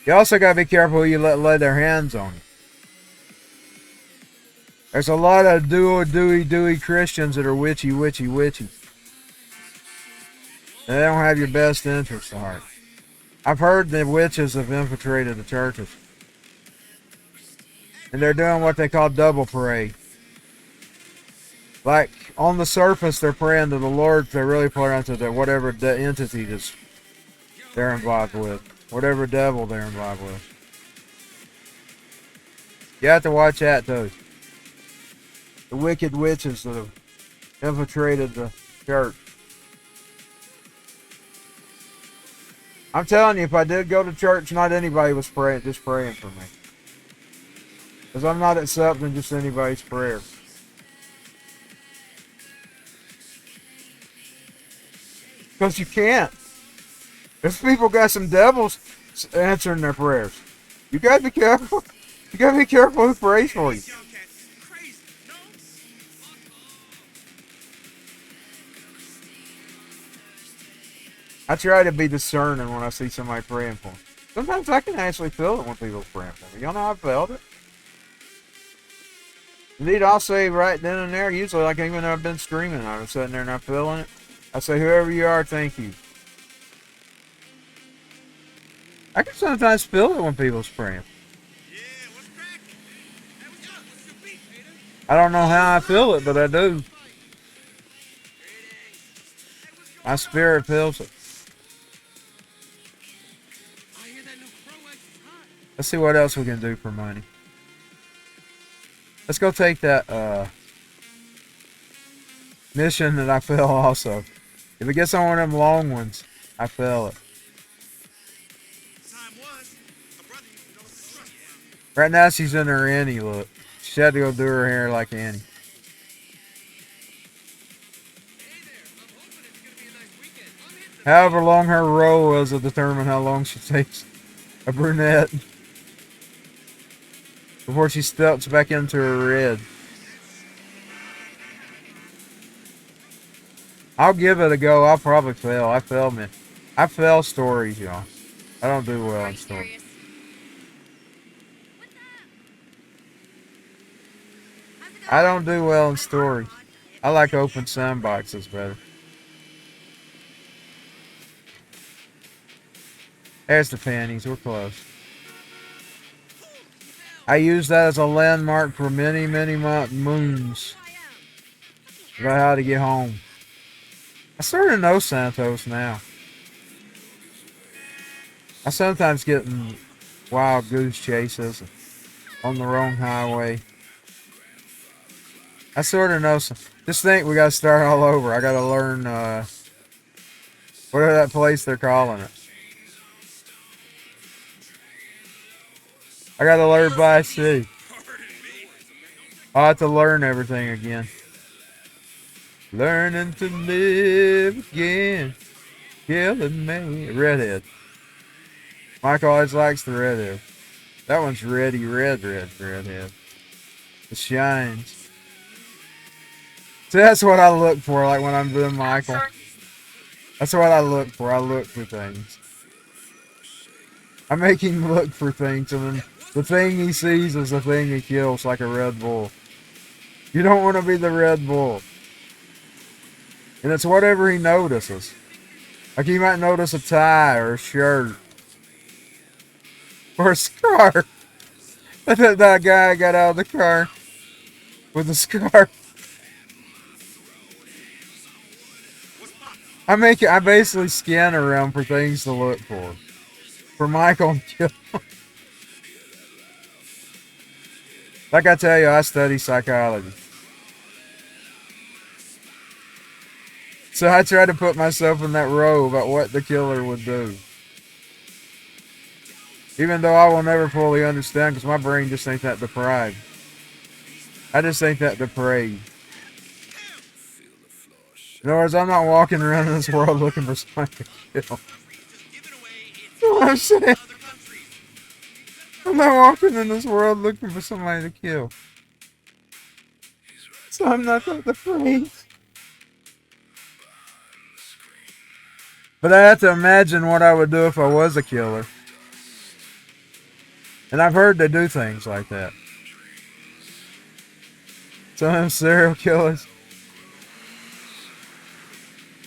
You also got to be careful who you let lay their hands on you. There's a lot of dooey Christians that are witchy. And they don't have your best interests at heart. I've heard that witches have infiltrated the churches. And they're doing what they call double parade. Like, on the surface, they're praying to the Lord. They're really praying to whatever entity they're involved with. Whatever devil they're involved with. You have to watch that, too. The wicked witches that have infiltrated the church. I'm telling you, if I did go to church, not anybody was praying, just praying for me. Because I'm not accepting just anybody's prayer. Because you can't. There's people got some devils answering their prayers. You gotta be careful. You gotta be careful who prays for you. I try to be discerning when I see somebody praying for me. Sometimes I can actually feel it when people are praying for me. Y'all know I felt it. Indeed, I'll say right then and there, usually, like even though I've been screaming, I was sitting there and I'm feeling it. I say, whoever you are, thank you. I can sometimes feel it when people's praying. I don't know how I feel it, but I do. My spirit feels it. Let's see what else we can do for money. Let's go take that mission that I fell also. If it gets on one of them long ones, I fell it. Right now she's in her Annie look. She had to go do her hair like Annie. However long her roll was will determine how long she takes a brunette before she steps back into her red. I'll give it a go. I'll probably fail. I fail stories, y'all. I don't do well in stories. I don't do well in stories. I like open sandboxes better. There's the panties. We're close. I use that as a landmark for many moons about how to get home. I sort of know Santos now. I sometimes get in wild goose chases on the wrong highway. I sort of know some. Just think we got to start all over. I got to learn whatever that place they're calling it. I got to learn by sea. I'll have to learn everything again. Learning to live again. Killing me. Redhead. Michael always likes the redhead. That one's redhead. It shines. See, that's what I look for, like when I'm doing Michael. That's what I look for. I look for things. I make him look for things, and then the thing he sees is the thing he kills, like a Red Bull. You don't want to be the Red Bull. And it's whatever he notices. Like he might notice a tie or a shirt. Or a scarf. That guy got out of the car with a scarf. I basically scan around for things to look for. For Michael and kill. Like I tell you, I study psychology. So I try to put myself in that role about what the killer would do. Even though I will never fully understand because my brain just ain't that deprived. I just ain't that depraved. In other words, I'm not walking around in this world looking for somebody to kill. That's what I'm saying. I'm not walking in this world looking for somebody to kill. So I'm not that depraved. But I have to imagine what I would do if I was a killer. And I've heard they do things like that. Some of them serial killers,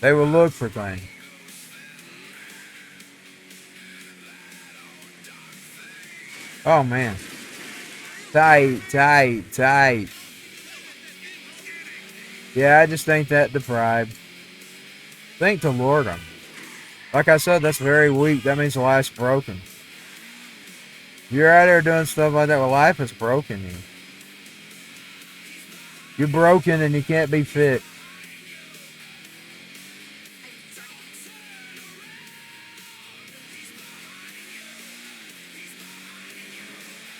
they will look for things. Oh man. Tight, tight, tight. Yeah, I just think that deprived. Think to Lord them. Like I said, that's very weak. That means life's broken. You're out there doing stuff like that, well, life is broken you. You're broken and you can't be fixed.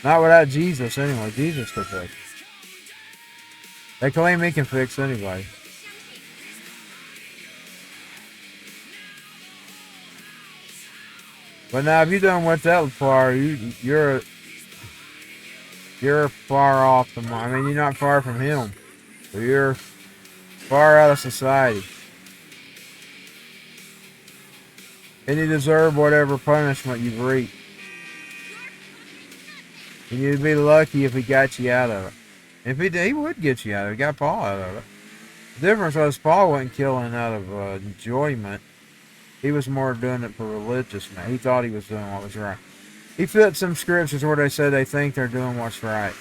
Not without Jesus, anyway. Jesus could fix. They claim he can fix anybody. But now, if you done went that far, you're far off the mark. I mean, you're not far from him, but you're far out of society, and you deserve whatever punishment you've reaped. And you'd be lucky if he got you out of it. If he did, he would get you out of it. He got Paul out of it. The difference was Paul wasn't killing out of enjoyment. He was more doing it for religious, man. He thought he was doing what was right. He fit some scriptures where they say they think they're doing what's right.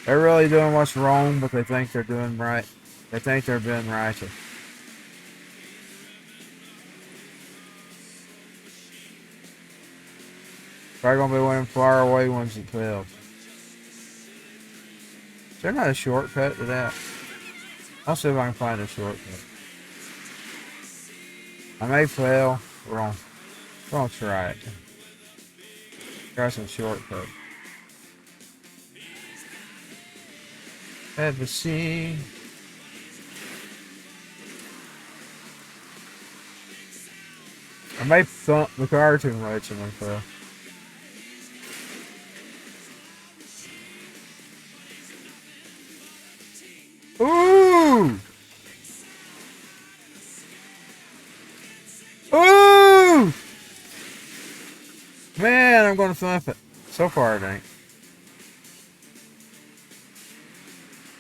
They're really doing what's wrong, but they think they're doing right. They think they're being righteous. Probably gonna be one of them far away ones that failed. Is there not a shortcut to that? I'll see if I can find a shortcut. I may fail. We're gonna try it. Try some shortcut. Ever seen? I may thump the car too much and I fail. Ooh! Ooh! Man, I'm gonna thump it. So far it ain't.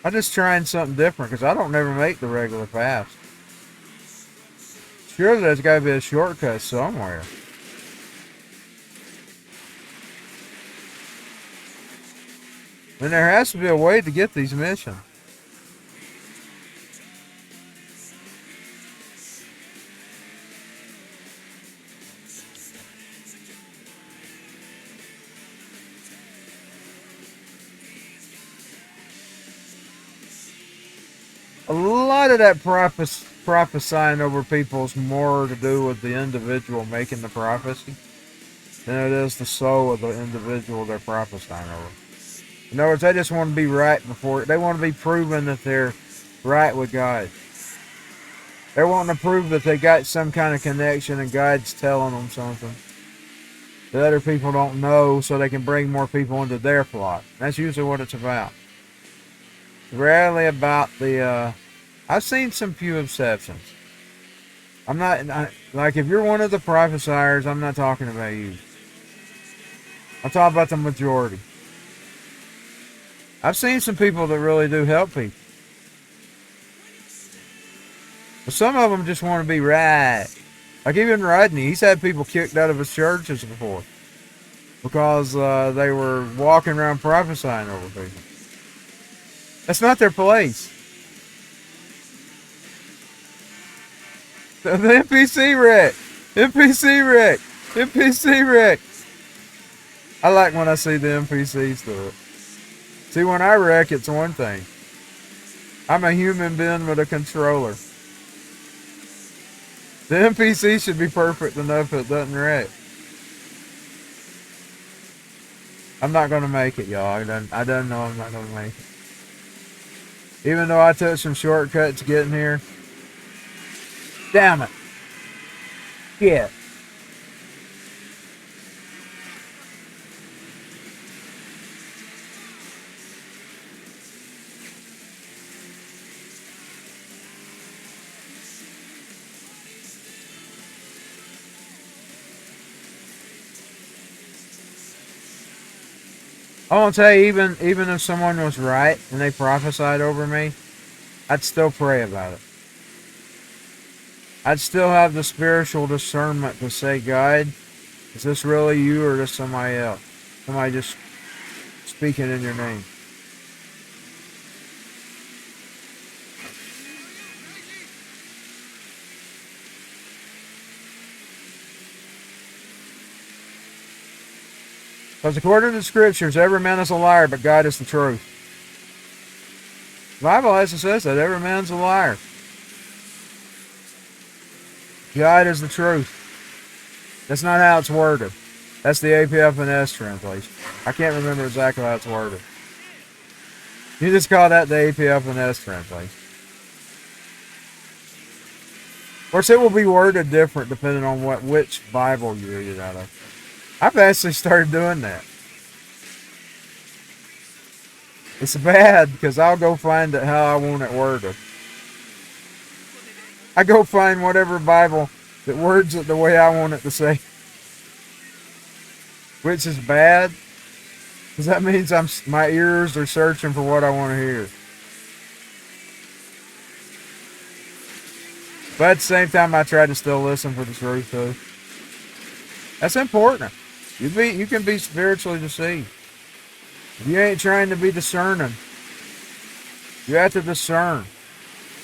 I'm just trying something different because I don't never make the regular paths. Sure, there's got to be a shortcut somewhere. And there has to be a way to get these missions. A lot of that prophesying over people is more to do with the individual making the prophecy than it is the soul of the individual they're prophesying over. In other words, they just want to be right before, they want to be proven that they're right with God. They're wanting to prove that they got some kind of connection and God's telling them something that other people don't know so they can bring more people into their flock. That's usually what it's about. Rarely about the, I've seen some few exceptions. I'm not, like if you're one of the prophesiers, I'm not talking about you. I'm talking about the majority. I've seen some people that really do help people. But some of them just want to be right. Like even Rodney, he's had people kicked out of his churches before. Because they were walking around prophesying over people. That's not their place. The NPC wreck. NPC wreck. NPC wreck. I like when I see the NPCs do it. See, when I wreck, it's one thing. I'm a human being with a controller. The NPC should be perfect enough it doesn't wreck. I'm not going to make it, y'all. I don't know I'm not going to make it. Even though I took some shortcuts getting here. Damn it. Yeah. I won't tell you, even if someone was right and they prophesied over me, I'd still pray about it. I'd still have the spiritual discernment to say, God, is this really you or is this somebody else? Somebody just speaking in your name. Because according to the scriptures, every man is a liar, but God is the truth. The Bible also says that every man's a liar. God is the truth. That's not how it's worded. That's the apfns translation. I can't remember exactly how it's worded. You just call that the apfns translation. Of course, it will be worded different depending on which Bible you read it out of. I've actually started doing that. It's bad because I'll go find it how I want it worded. I go find whatever Bible that words it the way I want it to say. Which is bad, because that means my ears are searching for what I want to hear. But at the same time, I try to still listen for the truth too. That's important. You can be spiritually deceived. If you ain't trying to be discerning, you have to discern.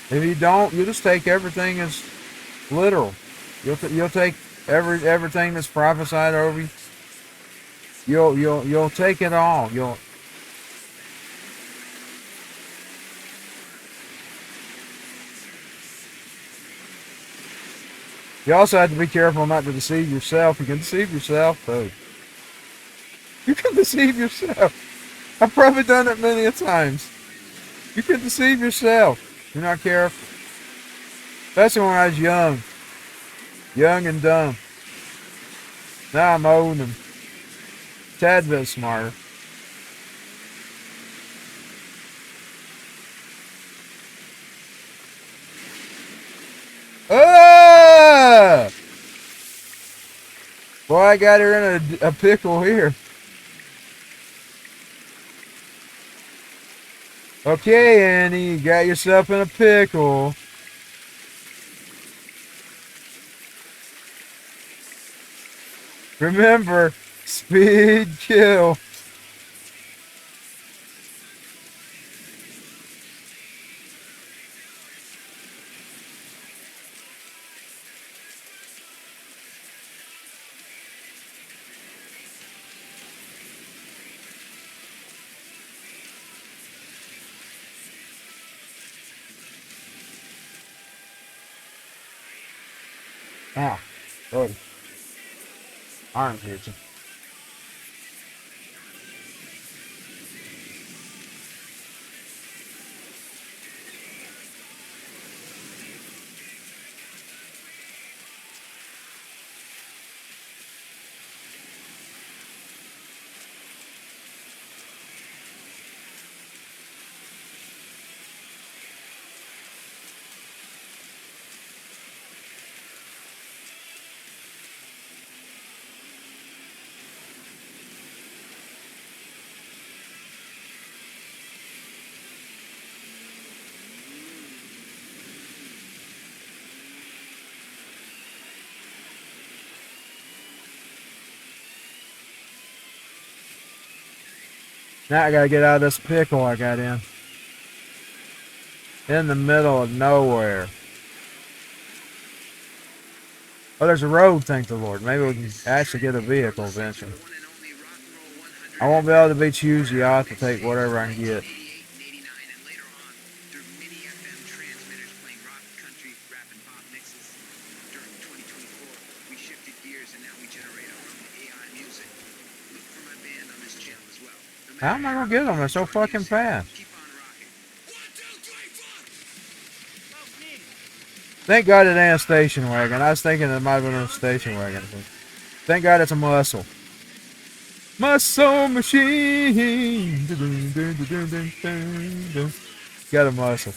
If you don't, you just take everything as literal. You'll take everything that's prophesied over you. You'll take it all. You also have to be careful not to deceive yourself. You can deceive yourself too. You can deceive yourself. I've probably done it many a times. You can deceive yourself. You're not careful. Especially when I was young and dumb. Now I'm old and a tad bit smarter. Ah! Boy, I got her in a pickle here. Okay, Annie, you got yourself in a pickle. Remember, speed kill. Ah, good. Arm piercing. Now I gotta get out of this pickle I got in. In the middle of nowhere. Oh, there's a road, thank the Lord. Maybe we can actually get a vehicle eventually. I won't be able to be choosy. I'll have to take whatever I can get. How am I gonna get them? They're so fucking fast. Thank God it ain't a station wagon. I was thinking it might have been a station wagon. Thank God it's a muscle. Muscle machine. Got a muscle.